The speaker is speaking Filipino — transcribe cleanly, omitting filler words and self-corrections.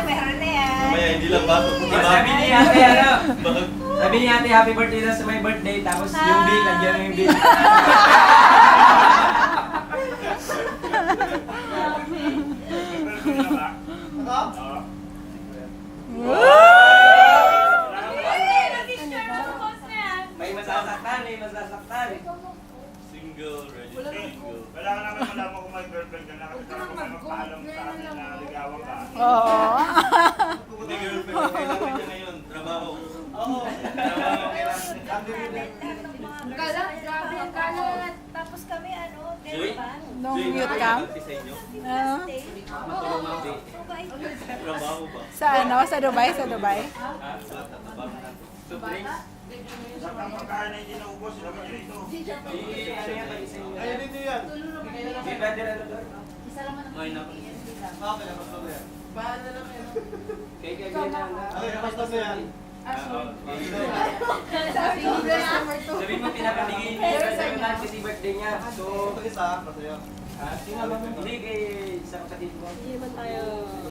meron na yan. Mamaya, hindi lang bato. Sabi ni ate, ano? Sabi ni ate, happy birthday na sa my birthday. Tapos yung bill, nandiyan na yung bill. May masasaktan, may masasaktan. Single, ready, single. Kailangan namin malaman kung may girlfriend ka na kasi para kung may magpaalam sa akin na ligawan ka. Oo. Hindi girlfriend, ang kailangan niya ngayon. Trabaho. Oo. Trabaho kailangan. Tapos kami ano, Joy? Nung Joy, youth camp? nakakabati sa inyo? Oo. Trabaho ba? Sa ano? Sa Dubai? Sa Dubai? Ah, sa tatabang na. So, drinks? Sa pagkain na hindi naubos, sila mo dito. Ano yan, pag isa nyo. Ayun, dito yan. May brother, ano doon? Ngayon na. Okay, labas na yan. Kay Gabriel na. Okay, labas na yan. Sabi mo, pinapabigay ni brother ko na kasi birthday niya. So, Isa, masaya. hindi kay sa kapatid mo.